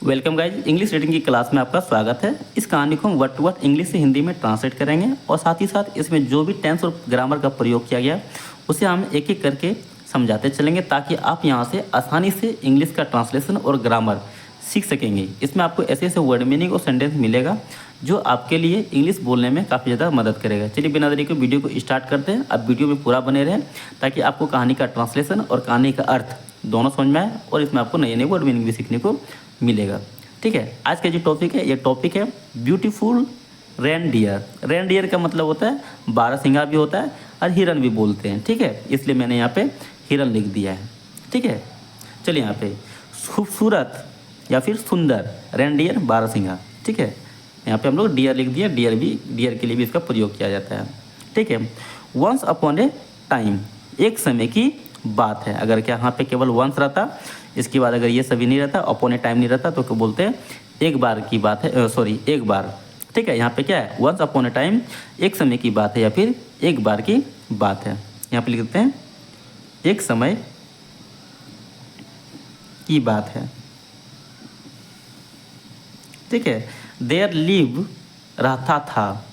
Welcome guys, English reading की class में आपका स्वागत है। इस कहानी को हम वर्ड टू वर्ड इंग्लिश से हिंदी में ट्रांसलेट करेंगे और साथ ही साथ इसमें जो भी टेंस और ग्रामर का प्रयोग किया गया उसे हम एक एक करके समझाते चलेंगे ताकि आप यहाँ से आसानी से इंग्लिश का ट्रांसलेशन और ग्रामर सीख सकेंगे। इसमें आपको ऐसे ऐसे वर्ड मीनिंग और सेंटेंस मिलेगा जो आपके लिए इंग्लिश बोलने में काफ़ी ज़्यादा मदद करेगा। चलिए बिना देरी के वीडियो को स्टार्ट करते हैं। अब वीडियो में पूरा बने रहें ताकि आपको कहानी का ट्रांसलेशन और कहानी का अर्थ दोनों समझ में आए और इसमें आपको नए नए वर्ड मीनिंग भी सीखने को मिलेगा। ठीक है, आज का जो टॉपिक है ये टॉपिक है ब्यूटीफुल रेनडियर। रेनडियर का मतलब होता है बारहसिंगा भी होता है और हिरन भी बोलते हैं। ठीक है, इसलिए मैंने यहाँ पे हिरन लिख दिया है। ठीक है, चलिए यहाँ पे खूबसूरत या फिर सुंदर रेनडियर बारहसिंगा। ठीक है, यहाँ पे हम लोग डियर लिख दिया। डियर के लिए भी इसका प्रयोग किया जाता है। ठीक है, वंस अपॉन ए टाइम, एक समय की बात है। अगर क्या यहाँ पे केवल वंस रहता, इसके बाद अगर ये सभी नहीं रहता, अपॉन ए टाइम नहीं रहता, तो क्या बोलते हैं एक बार की बात है, सॉरी एक बार। ठीक है, यहाँ पे क्या है वंस अपॉन ए टाइम, एक समय की बात है या फिर एक बार की बात है। यहाँ पे लिख देते हैं एक समय की बात है। ठीक है, देयर लिव रहता था।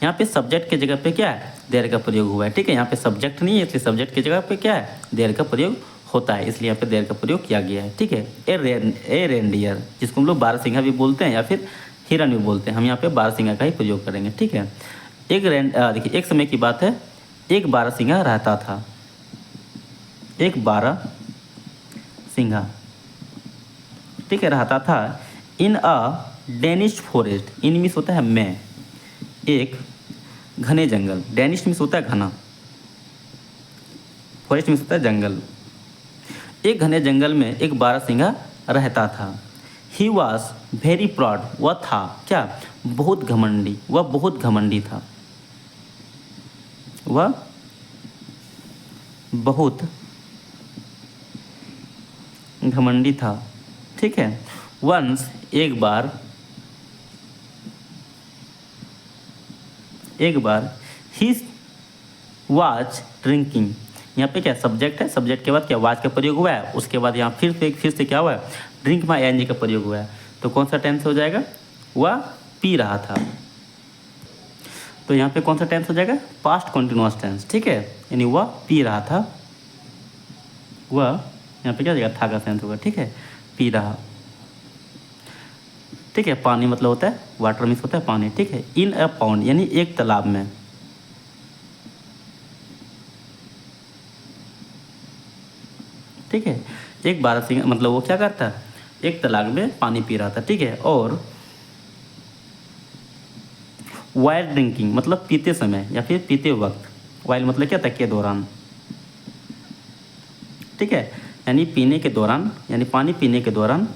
यहाँ पे सब्जेक्ट के जगह पे क्या है देयर का प्रयोग हुआ है। ठीक है, यहाँ पे सब्जेक्ट नहीं है इसलिए सब्जेक्ट की जगह पे क्या है देयर का प्रयोग होता है, इसलिए यहाँ पे देयर का प्रयोग किया गया है। ठीक है, ए रेनडियर जिसको हम लोग बारहसिंगा भी बोलते हैं या फिर हिरन भी बोलते हैं, हम यहाँ पे बारहसिंगा का ही प्रयोग करेंगे। ठीक है, देखिए एक समय की बात है, एक बारहसिंगा रहता था। एक बारहसिंगा ठीक है रहता था इन अ डेनिश फॉरेस्ट। इन मीन्स होता है में, एक घने जंगल। डेनिश मीन्स होता है घना, फॉरेस्ट मीन्स होता है जंगल। एक घने जंगल में एक बारहसिंगा रहता था। ही वॉज वेरी प्राउड, वह था क्या बहुत घमंडी, वह बहुत घमंडी था। वह बहुत घमंडी था। ठीक है, वंस एक बार ही वाज ड्रिंकिंग। यहाँ पे क्या सब्जेक्ट है, सब्जेक्ट के बाद क्या वाज का प्रयोग हुआ है, उसके बाद यहाँ फिर से क्या हुआ है ड्रिंक में एनजी का प्रयोग हुआ है। तो कौन सा टेंस हो जाएगा, वह पी रहा था। तो यहाँ पे कौन सा टेंस हो जाएगा पास्ट कंटिन्यूअस टेंस। ठीक है, यानी वह पी रहा था, वह यहाँ पे क्या जाएगा था का सेंस होगा। ठीक है, पी रहा। ठीक है, पानी मतलब होता है वाटर मीन्स होता है पानी। ठीक है, इन अ पॉन्ड यानी एक तालाब में। ठीक है, एक बारहसिंगा मतलब वो क्या करता है एक तालाब में पानी पी रहा था। ठीक है, और वाइल ड्रिंकिंग मतलब पीते समय या फिर पीते वक्त। वाइल मतलब क्या था के दौरान। ठीक है, यानी पीने के दौरान, यानी पानी पीने के दौरान।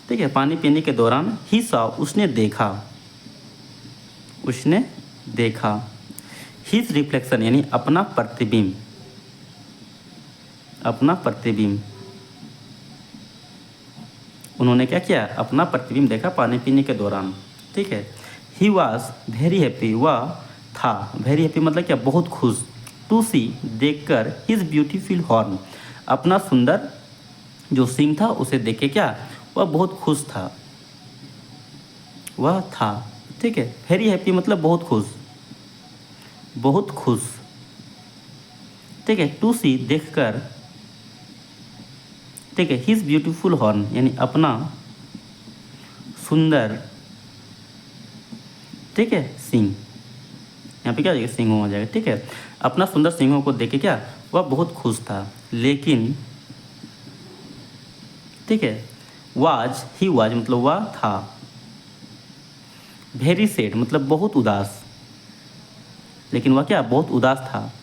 ठीक है, पानी पीने के दौरान ही सॉ उसने देखा हिज रिफ्लेक्शन यानी अपना प्रतिबिंब। उन्होंने क्या किया अपना प्रतिबिंब देखा पानी पीने के दौरान। ठीक है, ही वॉज वेरी हैप्पी, वह था वेरी हैप्पी मतलब क्या बहुत खुश। टू सी देखकर हिज ब्यूटीफुल हॉर्न, अपना सुंदर जो सिंग था उसे देख के क्या वह बहुत खुश था, वह था। ठीक है, वेरी हैप्पी मतलब बहुत खुश। ठीक है, टू सी देखकर। ठीक है, हिज ब्यूटीफुल हॉर्न यानी अपना सुंदर। ठीक है, सिंह यहाँ पे क्या हो जाएगा सिंहों हो जाएगा। ठीक है, अपना सुंदर सिंहों को देख के क्या वह बहुत खुश था, लेकिन ठीक है ही वाज मतलब वह था। वेरी सैड मतलब बहुत उदास, लेकिन वह क्या बहुत उदास था।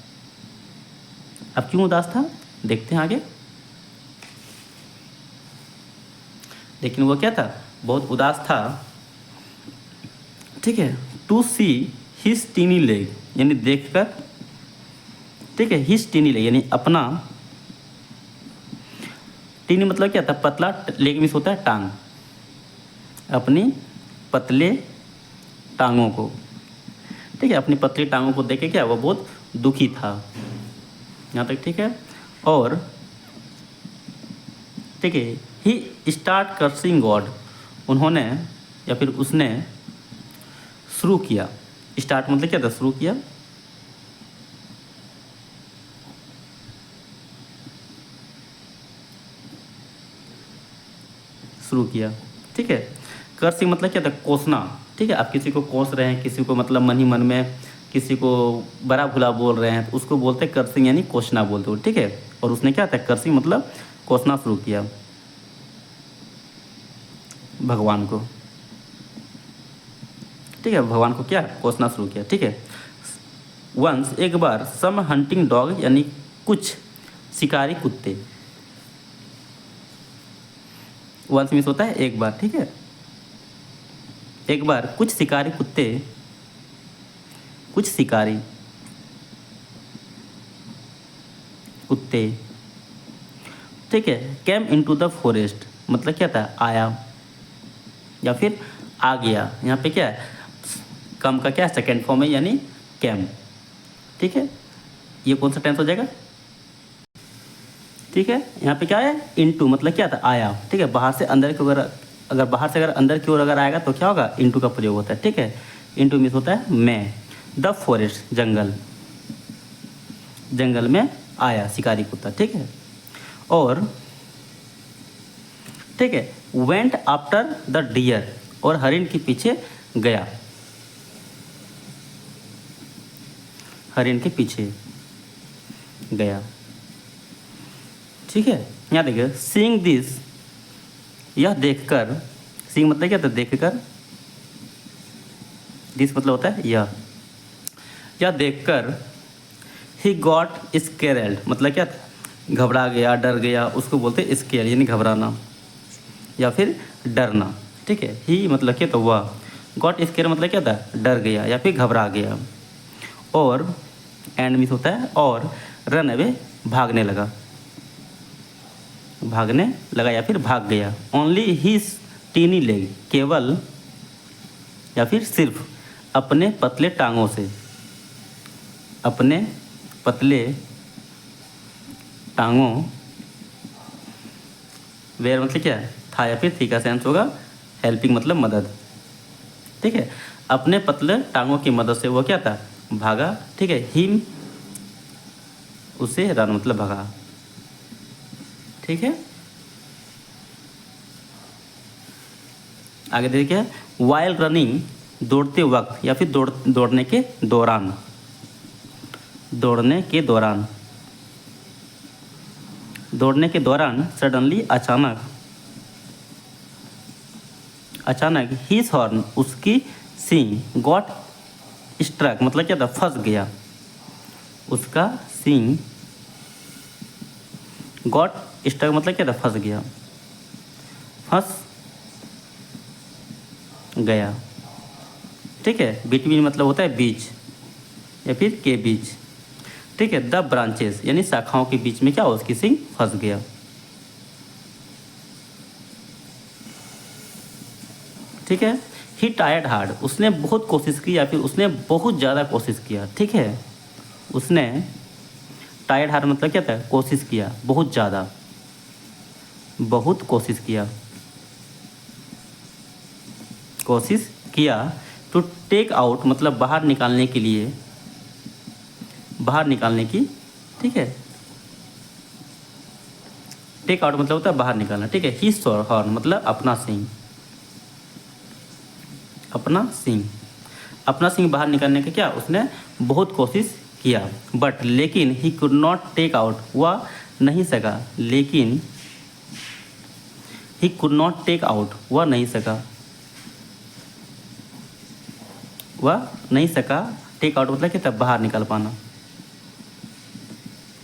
अब क्यों उदास था देखते हैं आगे। लेकिन वह क्या था बहुत उदास था। ठीक है, to see his tiny leg यानी देखकर। ठीक है, हिज टीनी लेग यानी अपना टीनी मतलब क्या था पतला, लेग मीन्स होता है टांग, अपनी पतले टांगों को। ठीक है, अपनी पतली टांगों को देख के क्या वो बहुत दुखी था। यहाँ तक ठीक है। और ठीक है, ही स्टार्ट कर्सिंग गॉड, उन्होंने या फिर उसने शुरू किया। स्टार्ट मतलब क्या था, शुरू किया। शुरू किया, ठीक है। कर्सिंग मतलब क्या था, कोसना, ठीक है। आप किसी को कोस रहे हैं, किसी को मतलब मन ही मन में किसी को बड़ा भुला बोल रहे हैं, तो उसको बोलते हैं कर्सिंग, यानी कोसना बोलते हो, ठीक है। और उसने क्या था, कर्सिंग मतलब कोसना शुरू किया भगवान को, ठीक है। भगवान को क्या, कोसना शुरू किया, ठीक है। वंस, एक बार, सम हंटिंग डॉग, यानी कुछ शिकारी कुत्ते। वंस मिस होता है एक बार, ठीक है। एक बार कुछ शिकारी कुत्ते, कुछ शिकारी कुत्ते, ठीक है, कैम इनटू द फॉरेस्ट, मतलब क्या था, आया या फिर आ गया। यहाँ पे क्या है, कम का क्या सेकेंड फॉर्म है, यानी कैम, ठीक है। ये कौन सा टेंस हो जाएगा, ठीक है। यहाँ पे क्या है, इनटू, मतलब क्या था, आया, ठीक है। बाहर से अंदर की ओर, अगर बाहर से अगर अंदर की ओर अगर आएगा तो क्या होगा, इनटू का प्रयोग होता है, ठीक है। इनटू मीन्स होता है मैं। द फॉरेस्ट, जंगल, जंगल में आया शिकारी कुत्ता, ठीक है। और ठीक है, वेंट आफ्टर द डियर, और हरिण के पीछे गया, हरिण के पीछे गया, ठीक है। यहाँ देखिए, सीइंग दिस, यह देखकर, सीइंग मतलब क्या था, देखकर, दिस मतलब होता है यह देखकर, ही गॉट स्केरेल्ड, मतलब क्या था, घबरा गया, डर गया, उसको बोलते हैं स्केयर, यानी घबराना या फिर डरना, ठीक है। ही मतलब क्या था, वह, गॉट स्केयर मतलब क्या था, डर गया या फिर घबरा गया। और एंड मिस होता है और, रन अवे, भागने लगा, भागने लगा या फिर भाग गया। ओनली हिज टीनी लेग, केवल या फिर सिर्फ अपने पतले टांगों से, अपने पतले टांगों, वेयर मतलब क्या है, था या फिर थी का सेंस होगा, हेल्पिंग मतलब मदद, ठीक है। अपने पतले टांगों की मदद से वो क्या था, भागा, ठीक है। हिम, उसे रन मतलब भागा, ठीक है। आगे देखिए, वाइल रनिंग, दौड़ते वक्त या फिर दौड़ने के दौरान, दौड़ने के दौरान, दौड़ने के दौरान, सडनली, अचानक, अचानक, हिज हॉर्न, उसकी सींग, गॉट स्ट्रक मतलब क्या था, फंस गया, उसका सींग, गॉट स्ट्रक मतलब क्या था, फंस गया, फंस गया, ठीक है। बिटवीन मतलब होता है बीच या फिर के बीच, ठीक है। द ब्रांचेस, यानी शाखाओं के बीच में क्या, उसकी सींग फंस गया, ठीक है। ही टायर्ड हार्ड, उसने बहुत कोशिश की या फिर उसने बहुत ज़्यादा कोशिश किया, ठीक है। उसने, टायर्ड हार्ड मतलब क्या था, कोशिश किया, बहुत ज़्यादा, बहुत कोशिश किया, कोशिश किया। टू टेक आउट मतलब बाहर निकालने के लिए, बाहर निकालने की, ठीक है। टेक आउट मतलब होता है बाहर निकालना, ठीक है। हिज हॉर्न मतलब अपना सींग, अपना सींग, अपना सींग बाहर निकालने का क्या, उसने बहुत कोशिश किया। बट लेकिन, he could not take out, वह नहीं सका, लेकिन, he could not take out, वह नहीं सका, वह नहीं सका। टेक आउट मतलब क्या था, बाहर निकाल पाना,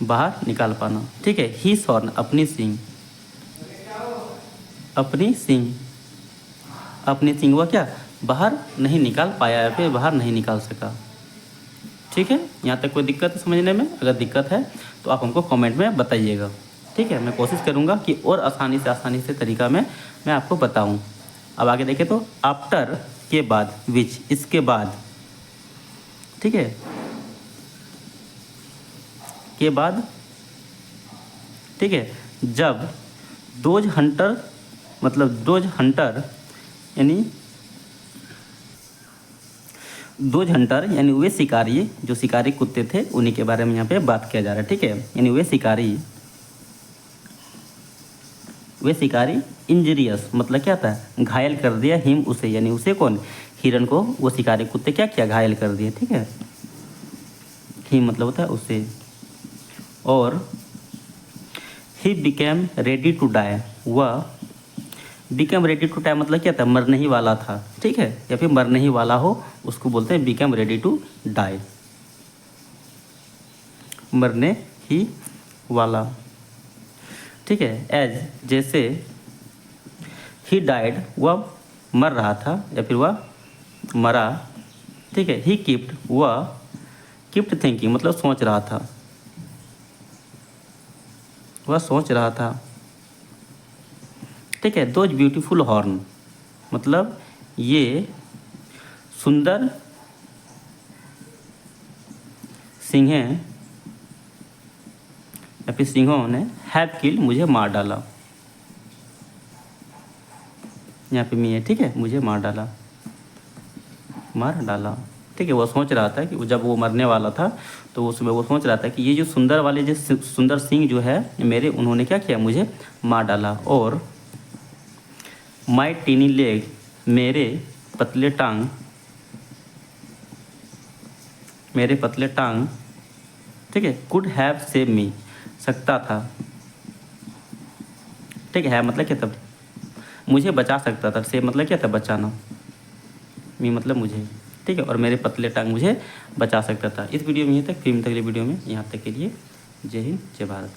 बाहर निकाल पाना, ठीक है। हिज हॉर्न अपनी सींग, अपनी सींग, अपनी सींग वह क्या, बाहर नहीं निकाल पाया या फिर बाहर नहीं निकाल सका, ठीक है। यहाँ तक कोई दिक्कत है समझने में, अगर दिक्कत है तो आप हमको कमेंट में बताइएगा, ठीक है। मैं कोशिश करूँगा कि और आसानी से तरीका में मैं आपको बताऊँ। अब आगे देखें तो, आफ्टर के बाद, विच इसके बाद, ठीक है, के बाद ठीक है। जब दोज हंटर यानी वे शिकारी, जो शिकारी कुत्ते थे उन्हीं के बारे में यहाँ पे बात किया जा रहा है, ठीक है। यानी वे शिकारी इंजरियस मतलब क्या था, घायल कर दिया हिम उसे, यानी उसे कौन, हिरन को वो शिकारी कुत्ते क्या किया, घायल कर दिए, ठीक है। हिम मतलब होता है उसे। और he became ready to die, वह बिकेम रेडी टू डाई मतलब क्या था, मरने ही वाला था, ठीक है, या फिर मरने ही वाला हो उसको बोलते हैं बिकेम रेडी टू डाई, मरने ही वाला, ठीक है। एज जैसे ही डाइड वह मर रहा था या फिर वह मरा, ठीक है। ही कीप्ड वह कीप्ड थिंकिंग मतलब सोच रहा था, वह सोच रहा था, ठीक है। दोज ब्यूटीफुल हॉर्न मतलब ये सुंदर सिंहें या फिर सिंहों ने हैव किल्ड मुझे मार डाला, यहाँ पे मी है, ठीक है, मुझे मार डाला, ठीक है। वो सोच रहा था कि जब वो मरने वाला था तो उसमें वो सोच रहा था कि ये जो सुंदर वाले जो सुंदर सिंह जो है मेरे, उन्होंने क्या किया, मुझे मार डाला। और माई टीनी लेग मेरे पतले टांग, ठीक है, कुड हैव सेव मी सकता था, ठीक है मतलब क्या था, मुझे बचा सकता था, सेव मतलब क्या था, बचाना, मी मतलब मुझे, ठीक है। और मेरे पतले टांग मुझे बचा सकता था। इस वीडियो में यहीं तक, फिर अगले वीडियो में यहाँ तक के लिए जय हिंद जय भारत।